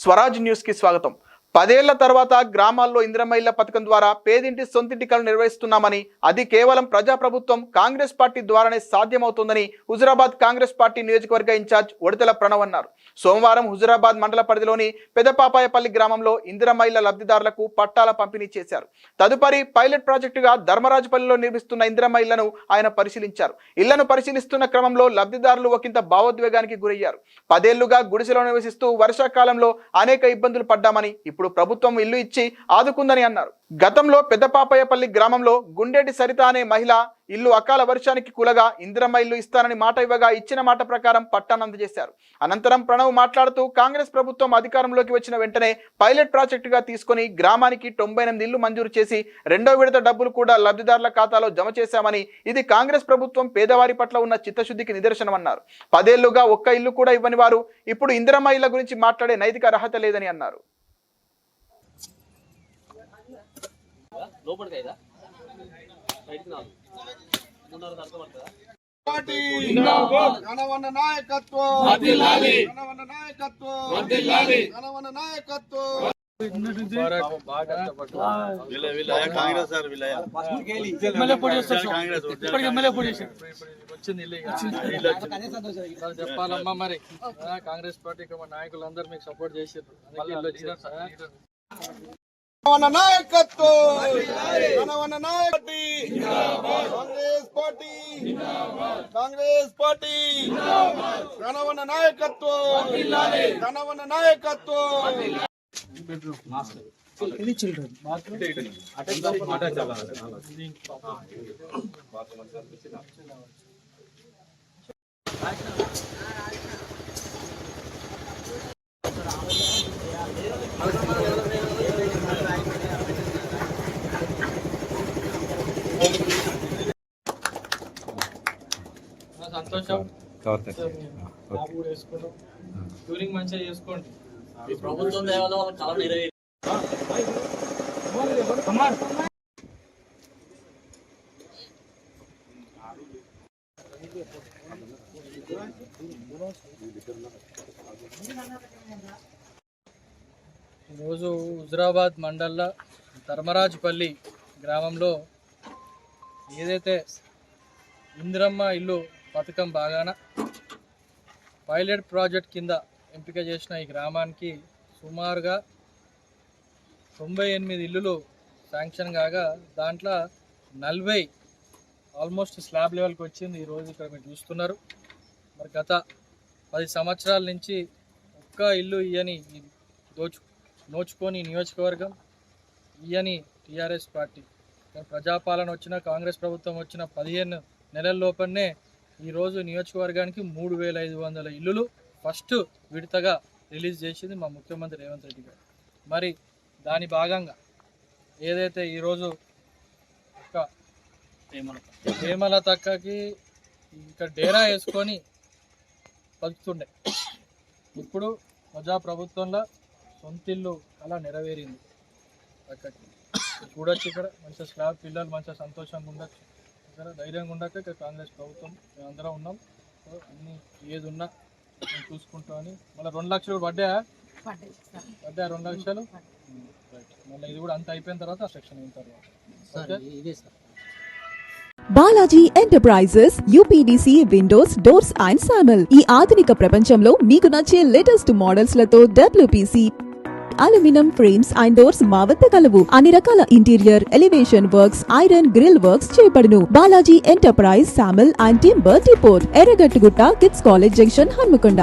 Swaraj news కి స్వాగతం. 10 ఏళ్ల తర్వాత గ్రామాల్లో ఇందిరమ్మ ఇళ్ల పథకం ద్వారా పేదింటి సొంతింటి కలను నిర్వహిస్తున్నామని, అది కేవలం ప్రజాప్రభుత్వం కాంగ్రెస్ పార్టీ ద్వారానే సాధ్యమవుతుందని హుజురాబాద్ కాంగ్రెస్ పార్టీ నియోజకవర్గ ఇన్ఛార్జ్ ఒడితెల ప్రణవ్ అన్నారు. సోమవారం హుజురాబాద్ మండల పరిధిలోని పెదపాపాయపల్లి గ్రామంలో ఇందిరమ్మ ఇళ్ల లబ్ధిదారులకు పట్టాల పంపిణీ చేశారు. తదుపరి పైలట్ ప్రాజెక్టుగా ధర్మరాజుపల్లిలో నిర్మిస్తున్న ఇందిరమ్మ ఇళ్లను ఆయన పరిశీలించారు. ఇళ్లను పరిశీలిస్తున్న క్రమంలో లబ్ధిదారులు ఒకంత భావోద్వేగానికి గురయ్యారు. 10 ఏళ్లుగా గుడిసెలో నివసిస్తూ వర్షాకాలంలో అనేక ఇబ్బందులు పడ్డామని, ఇప్పుడు ప్రభుత్వం ఇల్లు ఇచ్చి ఆదుకుందని అన్నారు. గతంలో పెద్దపాపాయపల్లి గ్రామంలో గుండేటి సరిత అనే మహిళ ఇల్లు అకాల వర్షానికి కూలగా ఇందిరమ్మ ఇల్లు ఇస్తానని మాట ఇవ్వగా ఇచ్చిన మాట ప్రకారం పట్టాను అందజేశారు. అనంతరం ప్రణవ్ మాట్లాడుతూ కాంగ్రెస్ ప్రభుత్వం అధికారంలోకి వచ్చిన వెంటనే పైలట్ ప్రాజెక్టుగా తీసుకుని గ్రామానికి 98 ఇళ్లు మంజూరు చేసి 2వ విడత డబ్బులు కూడా లబ్ధిదారుల ఖాతాలో జమ చేశామని, ఇది కాంగ్రెస్ ప్రభుత్వం పేదవారి పట్ల ఉన్న చిత్తశుద్ధికి నిదర్శనమన్నారు. 10 ఏళ్లుగా ఒక్క ఇల్లు కూడా ఇవ్వని వారు ఇప్పుడు ఇందిరమ్మ ఇళ్ల గురించి మాట్లాడే నైతిక అర్హత లేదని అన్నారు. చెప్పాలమ్మా మరి కాంగ్రెస్ పార్టీకి మా నాయకులందరూ మీకు సపోర్ట్ చేశారు. కాంగ్రెస్ పార్టీ ఘనవన నాయకత్వం ఘనవన నాయకత్వం. సంతోషం. టూరింగ్ మంచిగా చేసుకోండి. ప్రభుత్వం ఈరోజు హుజురాబాద్ మండల ధర్మరాజుపల్లి గ్రామంలో ఏదైతే ఇందిరమ్మ ఇల్లు పథకం బాగాన పైలట్ ప్రాజెక్ట్ కింద ఎంపిక చేసిన ఈ గ్రామానికి సుమారుగా 98 ఇల్లులు శాంక్షన్ కాగా దాంట్లో 40 ఆల్మోస్ట్ స్లాబ్ లెవెల్కి వచ్చింది. ఈరోజు ఇక్కడ మీరు చూస్తున్నారు. మరి గత 10 సంవత్సరాల నుంచి ఒక్క ఇల్లు ఇయ్యని నోచుకొని నియోజకవర్గం ఇయ్యని టీఆర్ఎస్ పార్టీ ప్రజాపాలన వచ్చిన కాంగ్రెస్ ప్రభుత్వం వచ్చిన 15 నెలల లోపలనే ఈరోజు నియోజకవర్గానికి 3500 ఇల్లులు ఫస్ట్ విడతగా రిలీజ్ చేసింది మా ముఖ్యమంత్రి రేవంత్ రెడ్డి గారు. మరి దాని భాగంగా ఏదైతే ఈరోజు ఒక హేమలతక్కకి ఇంకా డేరా వేసుకొని బతుకుతుండే, ఇప్పుడు ప్రజాప్రభుత్వంలో సొంతిల్లు అలా నెరవేరింది. అక్కడికి చూడొచ్చు, ఇక్కడ మంచిగా స్లాబ్ పిల్లలు మంచిగా సంతోషంగా ఉండొచ్చు, ఇక్కడ ధైర్యంగా ఉండక ఇక్కడ కాంగ్రెస్ ప్రభుత్వం మేమందరం ఉన్నాం. సో అన్ని ఏది ఉన్నా మేము చూసుకుంటామని. మళ్ళీ 2 లక్షలు పడ్డాయా 2 లక్షలు మళ్ళీ ఇది కూడా అంత అయిపోయిన తర్వాత ఆ సెక్షన్ అయిన తర్వాత. Balaji enterprises UPDC windows doors and sawmill. ఈ ఆధునిక ప్రపంచంలో మీకు నచ్చే లేటెస్ట్ మోడల్స్ లతో WPC aluminium frames and doors మా వద్ద కలవు. అన్ని రకాల interior elevation works, iron grill works చేయబడును. Balaji enterprise sawmill and timber depot, Erragattugutta, kids college junction, Hanamkonda.